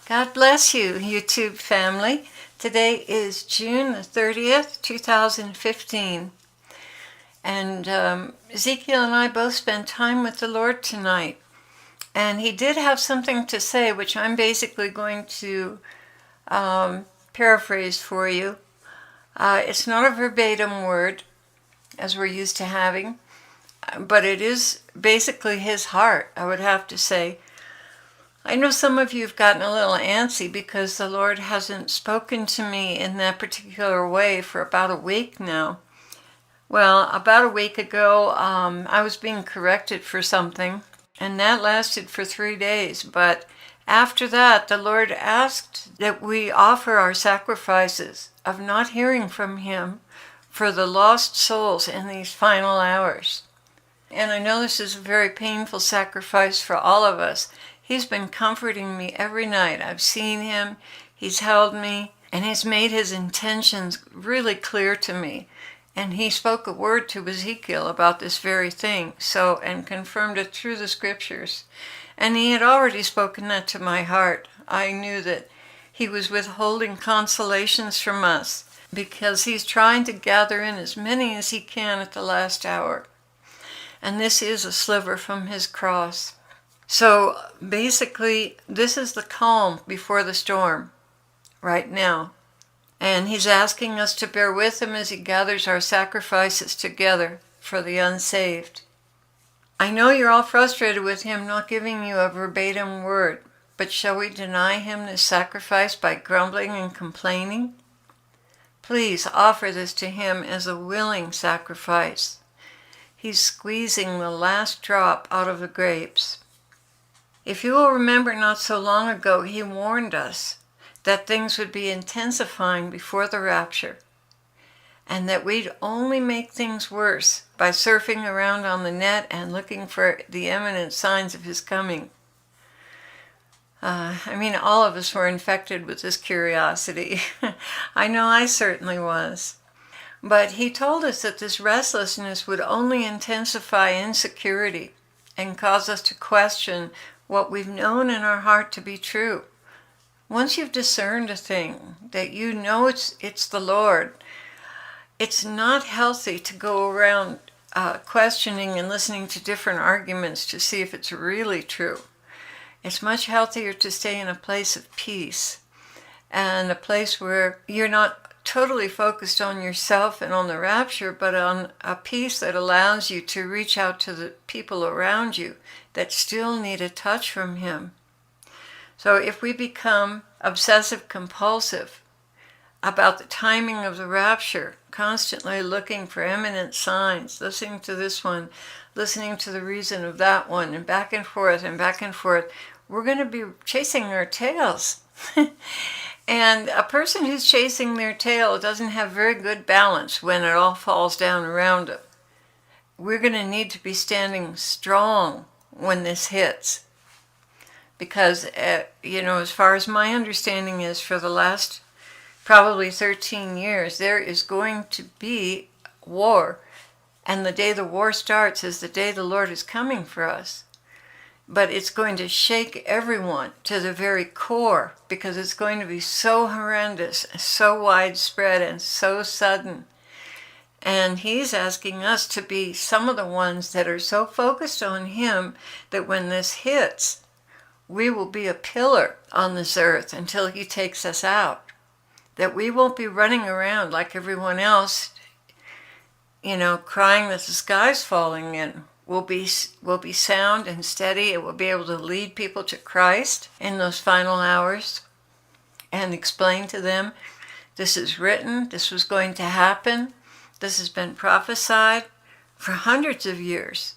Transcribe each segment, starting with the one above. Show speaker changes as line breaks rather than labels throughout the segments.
God bless you, YouTube family. Today is June the 30th, 2015. And Ezekiel and I both spent time with the Lord tonight. And he did have something to say, which I'm basically going to paraphrase for you. It's not a verbatim word, as we're used to having, but it is basically his heart, I would have to say. I know some of you have gotten a little antsy because the Lord hasn't spoken to me in that particular way for about a week now. Well, about a week ago, I was being corrected for something, and that lasted for 3 days. But after that, the Lord asked that we offer our sacrifices of not hearing from Him for the lost souls in these final hours. And I know this is a very painful sacrifice for all of us. He's been comforting me every night. I've seen him, he's held me, and he's made his intentions really clear to me. And he spoke a word to Ezekiel about this very thing, and confirmed it through the scriptures. And he had already spoken that to my heart. I knew that he was withholding consolations from us because he's trying to gather in as many as he can at the last hour. And this is a sliver from his cross. So basically, this is the calm before the storm right now. And he's asking us to bear with him as he gathers our sacrifices together for the unsaved. I know you're all frustrated with him not giving you a verbatim word, but shall we deny him this sacrifice by grumbling and complaining? Please offer this to him as a willing sacrifice. He's squeezing the last drop out of the grapes. If you will remember, not so long ago, he warned us that things would be intensifying before the rapture, and that we'd only make things worse by surfing around on the net and looking for the imminent signs of his coming. All of us were infected with this curiosity. I know I certainly was. But he told us that this restlessness would only intensify insecurity and cause us to question what we've known in our heart to be true. Once you've discerned a thing that you know it's the Lord, it's not healthy to go around questioning and listening to different arguments to see if it's really true. It's much healthier to stay in a place of peace and a place where you're not totally focused on yourself and on the rapture, but on a peace that allows you to reach out to the people around you that still need a touch from him. So if we become obsessive compulsive about the timing of the rapture, constantly looking for imminent signs, listening to this one, listening to the reason of that one, and back and forth, we're going to be chasing our tails. And a person who's chasing their tail doesn't have very good balance when it all falls down around them. We're going to need to be standing strong when this hits. Because, as far as my understanding is, for the last probably 13 years, there is going to be war. And the day the war starts is the day the Lord is coming for us. But it's going to shake everyone to the very core because it's going to be so horrendous, so widespread, and so sudden. And he's asking us to be some of the ones that are so focused on him that when this hits, we will be a pillar on this earth until he takes us out. That we won't be running around like everyone else, crying that the sky's falling in. We'll be sound and steady. It will be able to lead people to Christ in those final hours and explain to them, this is written, this was going to happen, this has been prophesied for hundreds of years.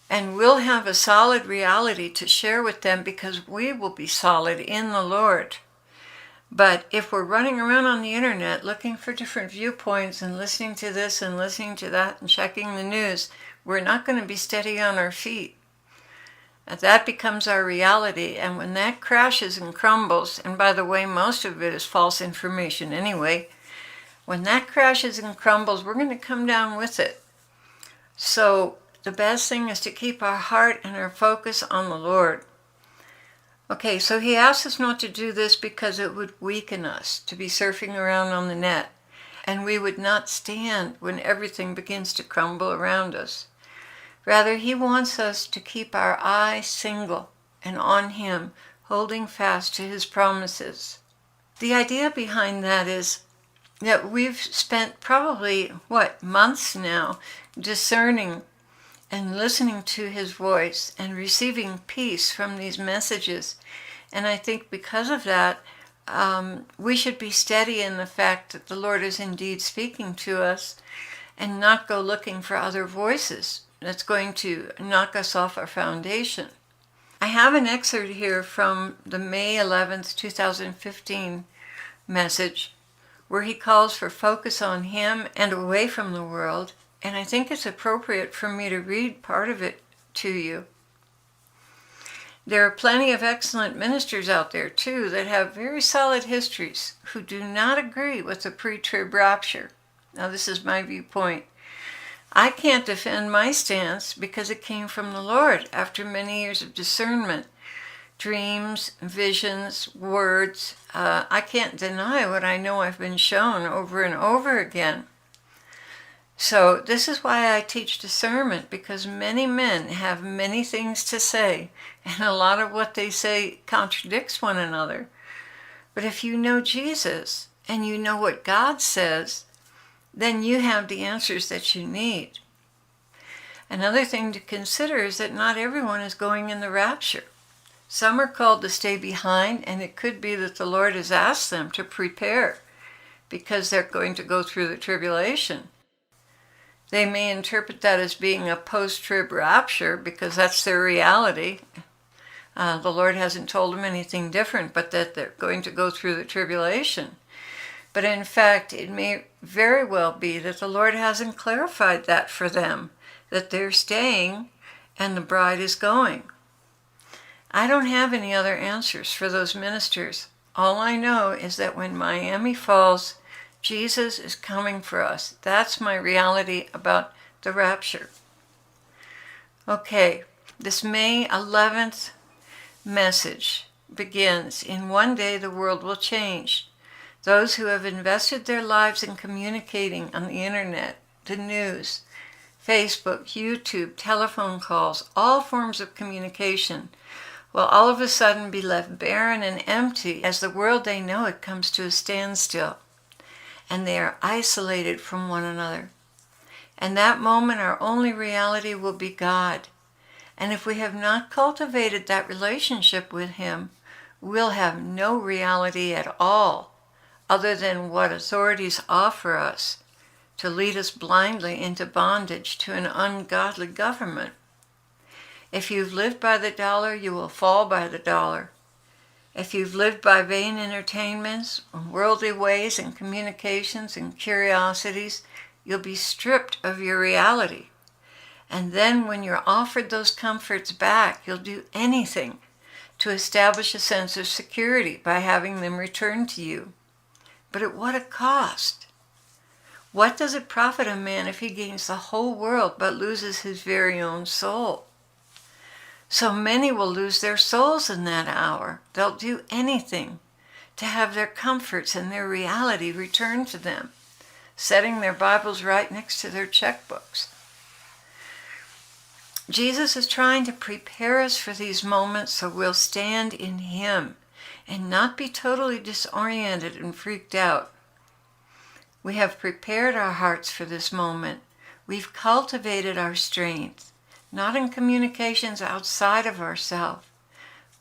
And we'll have a solid reality to share with them because we will be solid in the Lord. But if we're running around on the internet looking for different viewpoints and listening to this and listening to that and checking the news, we're not going to be steady on our feet. And that becomes our reality. And when that crashes and crumbles, and by the way, most of it is false information anyway, when that crashes and crumbles, we're going to come down with it. So the best thing is to keep our heart and our focus on the Lord. Okay, so he asks us not to do this because it would weaken us to be surfing around on the net, and we would not stand when everything begins to crumble around us. Rather, he wants us to keep our eye single and on him, holding fast to his promises. The idea behind that is that we've spent probably, months now discerning and listening to his voice and receiving peace from these messages. And I think because of that, we should be steady in the fact that the Lord is indeed speaking to us and not go looking for other voices that's going to knock us off our foundation. I have an excerpt here from the May 11th, 2015 message where he calls for focus on him and away from the world, and I think it's appropriate for me to read part of it to you. There are plenty of excellent ministers out there, too, that have very solid histories who do not agree with the pre-trib rapture. Now, this is my viewpoint. I can't defend my stance because it came from the Lord after many years of discernment, dreams, visions, words. I can't deny what I know I've been shown over and over again. So this is why I teach discernment, because many men have many things to say, and a lot of what they say contradicts one another. But if you know Jesus and you know what God says, then you have the answers that you need. Another thing to consider is that not everyone is going in the rapture. Some are called to stay behind, and it could be that the Lord has asked them to prepare because they're going to go through the tribulation. They may interpret that as being a post-trib rapture because that's their reality. The Lord hasn't told them anything different, but that they're going to go through the tribulation. But in fact, it may very well be that the Lord hasn't clarified that for them, that they're staying and the bride is going. I don't have any other answers for those ministers. All I know is that when Miami falls, Jesus is coming for us. That's my reality about the rapture. Okay, this May 11th message begins, in one day the world will change. Those who have invested their lives in communicating on the internet, the news, Facebook, YouTube, telephone calls, all forms of communication, will all of a sudden be left barren and empty as the world they know it comes to a standstill. And they are isolated from one another. And that moment our only reality will be God. And if we have not cultivated that relationship with him, we'll have no reality at all, other than what authorities offer us to lead us blindly into bondage to an ungodly government. If you've lived by the dollar, you will fall by the dollar. If you've lived by vain entertainments, worldly ways and communications and curiosities, you'll be stripped of your reality. And then when you're offered those comforts back, you'll do anything to establish a sense of security by having them returned to you. But at what a cost? What does it profit a man if he gains the whole world but loses his very own soul? So many will lose their souls in that hour. They'll do anything to have their comforts and their reality returned to them, setting their Bibles right next to their checkbooks. Jesus is trying to prepare us for these moments so we'll stand in him and not be totally disoriented and freaked out. We have prepared our hearts for this moment. We've cultivated our strength. Not in communications outside of ourselves,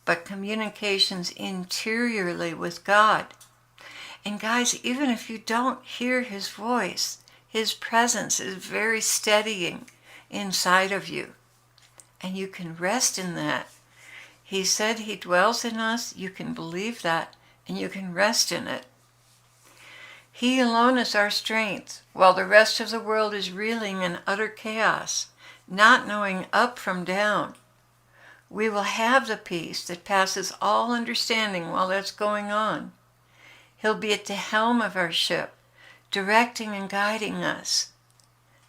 but communications interiorly with God. And guys, even if you don't hear his voice, his presence is very steadying inside of you. And you can rest in that. He said he dwells in us. You can believe that, and you can rest in it. He alone is our strength, while the rest of the world is reeling in utter chaos, not knowing up from down. We will have the peace that passes all understanding while that's going on. He'll be at the helm of our ship, directing and guiding us.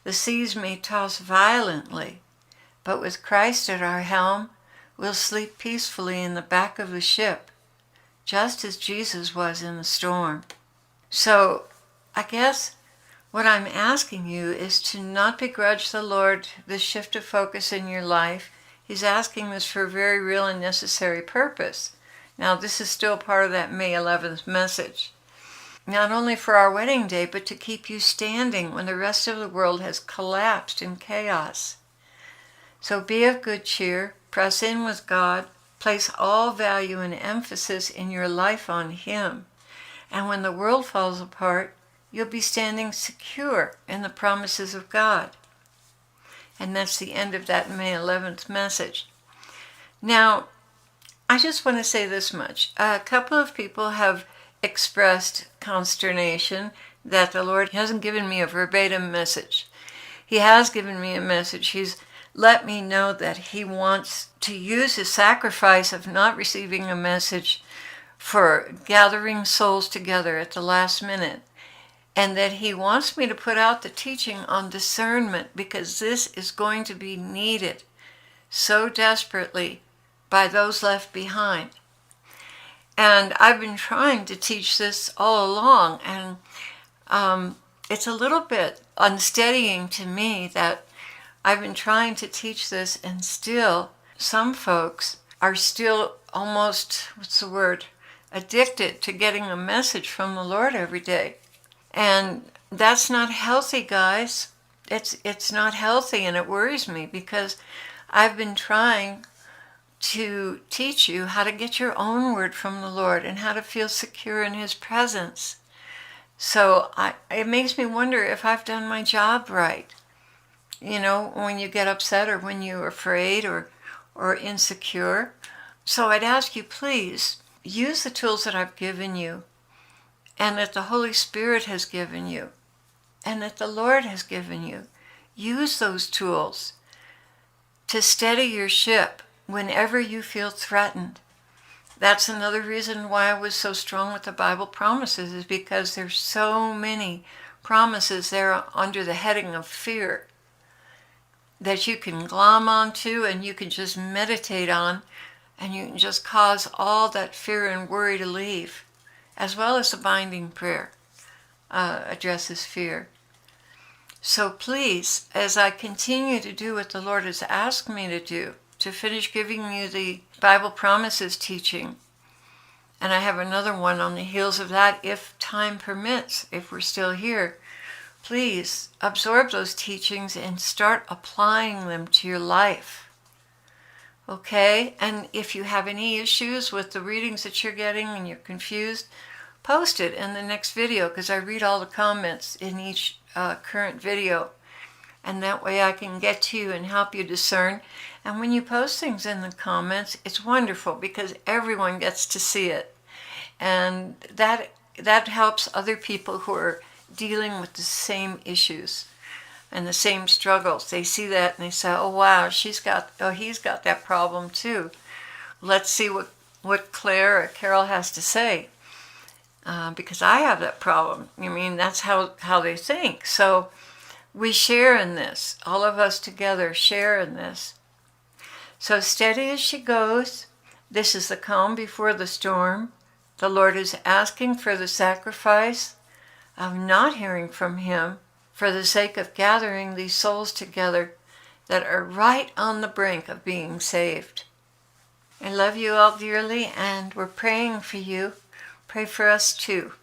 The seas may toss violently, but with Christ at our helm, will sleep peacefully in the back of the ship, just as Jesus was in the storm. So I guess what I'm asking you is to not begrudge the Lord this shift of focus in your life. He's asking this for a very real and necessary purpose. Now, this is still part of that May 11th message. Not only for our wedding day, but to keep you standing when the rest of the world has collapsed in chaos. So be of good cheer, press in with God, place all value and emphasis in your life on Him. And when the world falls apart, you'll be standing secure in the promises of God. And that's the end of that May 11th message. Now, I just want to say this much. A couple of people have expressed consternation that the Lord hasn't given me a verbatim message. He has given me a message. He's let me know that He wants to use His sacrifice of not receiving a message for gathering souls together at the last minute, and that He wants me to put out the teaching on discernment, because this is going to be needed so desperately by those left behind. And I've been trying to teach this all along, and it's a little bit unsteadying to me that I've been trying to teach this, and still some folks are still almost, addicted to getting a message from the Lord every day. And that's not healthy, guys. It's not healthy, and it worries me, because I've been trying to teach you how to get your own word from the Lord and how to feel secure in His presence. So it makes me wonder if I've done my job right. You know, when you get upset or when you're afraid or insecure. So I'd ask you, please, use the tools that I've given you, and that the Holy Spirit has given you, and that the Lord has given you. Use those tools to steady your ship whenever you feel threatened. That's another reason why I was so strong with the Bible promises, is because there's so many promises there under the heading of fear that you can glom onto and you can just meditate on, and you can just cause all that fear and worry to leave, as well as the binding prayer addresses fear. So please, as I continue to do what the Lord has asked me to do, to finish giving you the Bible promises teaching, and I have another one on the heels of that if time permits, if we're still here, please absorb those teachings and start applying them to your life. Okay? And if you have any issues with the readings that you're getting and you're confused, post it in the next video, because I read all the comments in each current video. And that way I can get to you and help you discern. And when you post things in the comments, it's wonderful, because everyone gets to see it. And that helps other people who are dealing with the same issues and the same struggles. They see that and they say, oh wow, he's got that problem too. Let's see what Claire or Carol has to say, because I have that problem. I mean, that's how they think. So we share in this. All of us together share in this. So steady as she goes. This is the calm before the storm. The Lord is asking for the sacrifice of not hearing from Him for the sake of gathering these souls together that are right on the brink of being saved. I love you all dearly, and we're praying for you. Pray for us too.